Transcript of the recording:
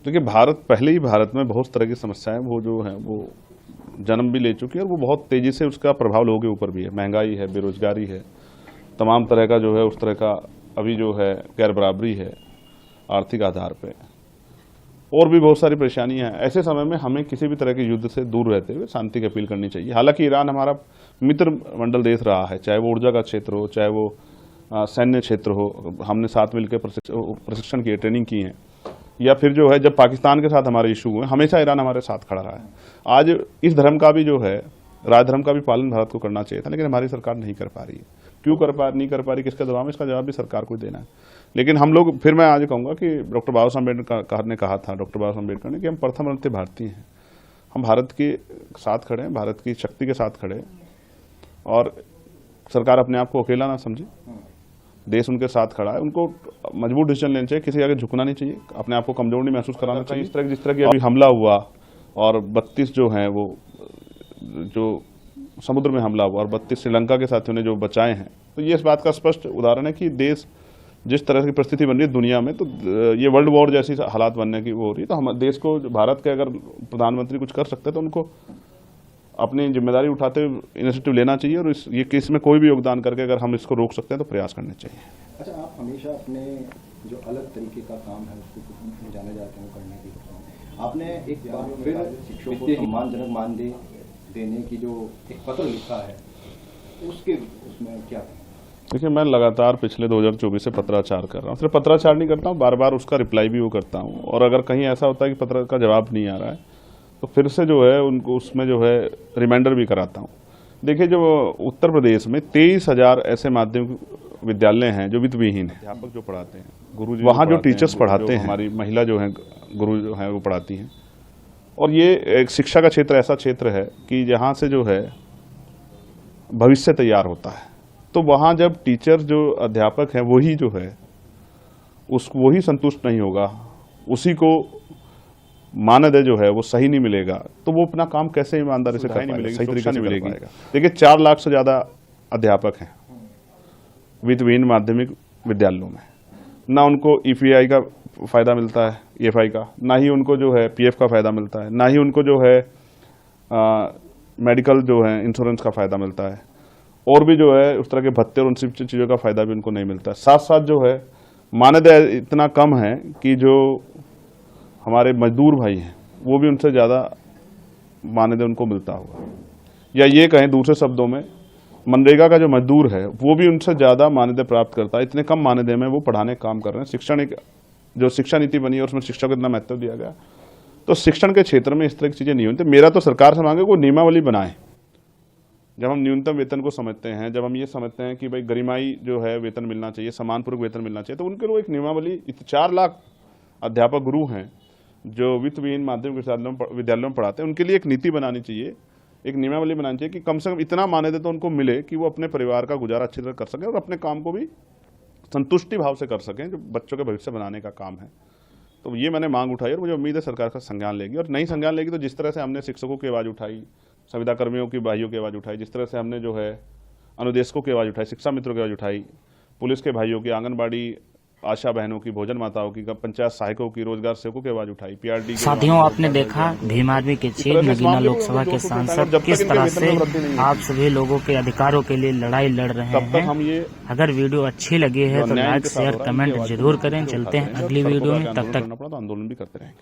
देखिए, भारत पहले ही भारत में बहुत तरह की समस्याएं वो जो हैं वो जन्म भी ले चुकी है और वो बहुत तेजी से उसका प्रभाव लोगों के ऊपर भी है। महंगाई है, बेरोजगारी है, तमाम तरह का जो है उस तरह का अभी जो है गैर बराबरी है आर्थिक आधार पे, और भी बहुत सारी परेशानियां हैं। ऐसे समय में हमें किसी भी तरह के युद्ध से दूर रहते हुए शांति की अपील करनी चाहिए। हालांकि ईरान हमारा मित्र मंडल देश रहा है, चाहे वो ऊर्जा का क्षेत्र हो, चाहे वो सैन्य क्षेत्र हो, हमने साथ मिलकर प्रशिक्षण किए, ट्रेनिंग की है, या फिर जो है जब पाकिस्तान के साथ हमारे इशू हुए हमेशा ईरान हमारे साथ खड़ा रहा है। आज इस धर्म का भी जो है राजधर्म का भी पालन भारत को करना चाहिए था, लेकिन हमारी सरकार नहीं कर पा रही है। क्यों नहीं कर पा रही, किसका दबाव है, इसका जवाब भी सरकार को देना है। लेकिन हम लोग, फिर मैं आज कहूँगा कि डॉक्टर बाबा साहब अम्बेडकर ने कहा था, डॉक्टर बाबा साहब अम्बेडकर ने, कि हम प्रथम रत्न भारतीय हैं। हम भारत के साथ खड़े हैं, भारत की शक्ति के साथ खड़े हैं, और सरकार अपने आप को अकेला ना समझे, देश उनके साथ खड़ा है। उनको मजबूत डिसीजन लेना चाहिए, किसी आगे झुकना नहीं चाहिए, अपने आप को कमजोर नहीं महसूस कराना चाहिए। जिस तरह की अभी हमला हुआ और 32 जो हैं वो जो समुद्र में हमला हुआ और 32 श्रीलंका के साथियों ने जो बचाए हैं, तो ये इस बात का स्पष्ट उदाहरण है कि देश जिस तरह की परिस्थिति बन रही है दुनिया में, तो ये वर्ल्ड वॉर जैसी हालात बनने की वो हो रही है। तो हम देश को, भारत के अगर प्रधानमंत्री कुछ कर सकते हैं तो उनको अपनी जिम्मेदारी उठाते हुए इनिशिएटिव लेना चाहिए, और ये केस में कोई भी योगदान करके अगर हम इसको रोक सकते हैं तो प्रयास करने चाहिए। अच्छा, आप हमेशा अपने जो अलग तरीके का काम है उसको जाने जाते हैं करने की। आपने एक बार फिर शिक्षकों को सम्मानजनक मानदेय देने की जो एक पत्र लिखा है, उसमें क्या? देखिए, मैं लगातार पिछले 2024 से पत्राचार कर रहा हूँ। सिर्फ पत्राचार नहीं करता हूँ, बार बार उसका रिप्लाई भी वो करता हूँ, और अगर कहीं ऐसा होता है कि पत्र का जवाब नहीं आ रहा है तो फिर से जो है उनको उसमें जो है रिमाइंडर भी कराता हूँ। देखिए, जो उत्तर प्रदेश में 23,000 ऐसे माध्यमिक विद्यालय हैं जो वित्तविहीन हैं। अध्यापक जो पढ़ाते हैं, गुरु जी वहाँ जो टीचर्स पढ़ाते हैं, हमारी महिला जो हैं गुरु जो हैं वो पढ़ाती हैं, और ये एक शिक्षा का क्षेत्र ऐसा क्षेत्र है कि जहाँ से जो है भविष्य तैयार होता है। तो वहाँ जब टीचर जो अध्यापक हैं वही जो है वही संतुष्ट नहीं होगा, उसी को मानदेय जो है वो सही नहीं मिलेगा, तो वो अपना काम कैसे ईमानदारी से कर पाएगा, सही तरीके से मिलेगी। देखिए, 4 लाख से ज्यादा अध्यापक हैं वित्तविहीन माध्यमिक विद्यालयों में, ना उनको ईपीआई का फायदा मिलता है, ईएफआई का, ना ही उनको जो है पीएफ का फायदा मिलता है, ना ही उनको जो है मेडिकल जो है इंश्योरेंस का फायदा मिलता है, और भी जो है उस तरह के भत्ते और उन सब चीजों का फायदा भी उनको नहीं मिलता है। साथ साथ जो है मानदेय इतना कम है कि जो हमारे मजदूर भाई हैं वो भी उनसे ज़्यादा मानदेय उनको मिलता होगा, या ये कहें दूसरे शब्दों में, मनरेगा का जो मजदूर है वो भी उनसे ज़्यादा मानदेय प्राप्त करता है। इतने कम मानदेय में वो पढ़ाने का काम कर रहे हैं। शिक्षण एक जो शिक्षा नीति बनी है उसमें शिक्षा को इतना महत्व दिया गया, तो शिक्षण के क्षेत्र में इस तरह की चीज़ें नहीं होती। मेरा तो सरकार से मांगे वो नियमावली बनाए। जब हम न्यूनतम वेतन को समझते हैं, जब हम ये समझते हैं कि भाई गरिमाई जो है वेतन मिलना चाहिए, सम्मानपूर्वक वेतन मिलना चाहिए, तो उनके लिए एक नियमावली, 4 लाख अध्यापक गुरु हैं जो वित्तविहीन माध्यमिक विद्यालयों में पढ़ाते हैं, उनके लिए एक नीति बनानी चाहिए, एक नियमावली बनानी चाहिए कि कम से कम इतना मानदेय तो उनको मिले कि वो अपने परिवार का गुजारा अच्छी तरह कर सकें और अपने काम को भी संतुष्टि भाव से कर सकें, जो बच्चों के भविष्य बनाने का काम है। तो ये मैंने मांग उठाई और मुझे उम्मीद है सरकार का संज्ञान लेगी, और नहीं संज्ञान लेगी तो जिस तरह से हमने शिक्षकों की आवाज़ उठाई, संविदा कर्मियों की भाइयों की आवाज़ उठाई, जिस तरह से हमने जो है अनुदेशकों की आवाज़ उठाई, शिक्षा मित्रों की आवाज़ उठाई, पुलिस के भाइयों की, आंगनबाड़ी आशा बहनों की, भोजन माताओं की, पंचायत सहायकों की, रोजगार सेवकों की आवाज उठाई, पीआरडी। साथियों, आपने देखा भीम आर्मी के चीफ नगीना लोकसभा के सांसद किस तरह से आप सभी लोगों के अधिकारों के लिए लड़ाई लड़ रहे हैं। अगर वीडियो अच्छी लगी है तो लाइक, शेयर, कमेंट जरूर करें। चलते हैं अगली वीडियो में, तब तक आंदोलन भी करते रहेंगे।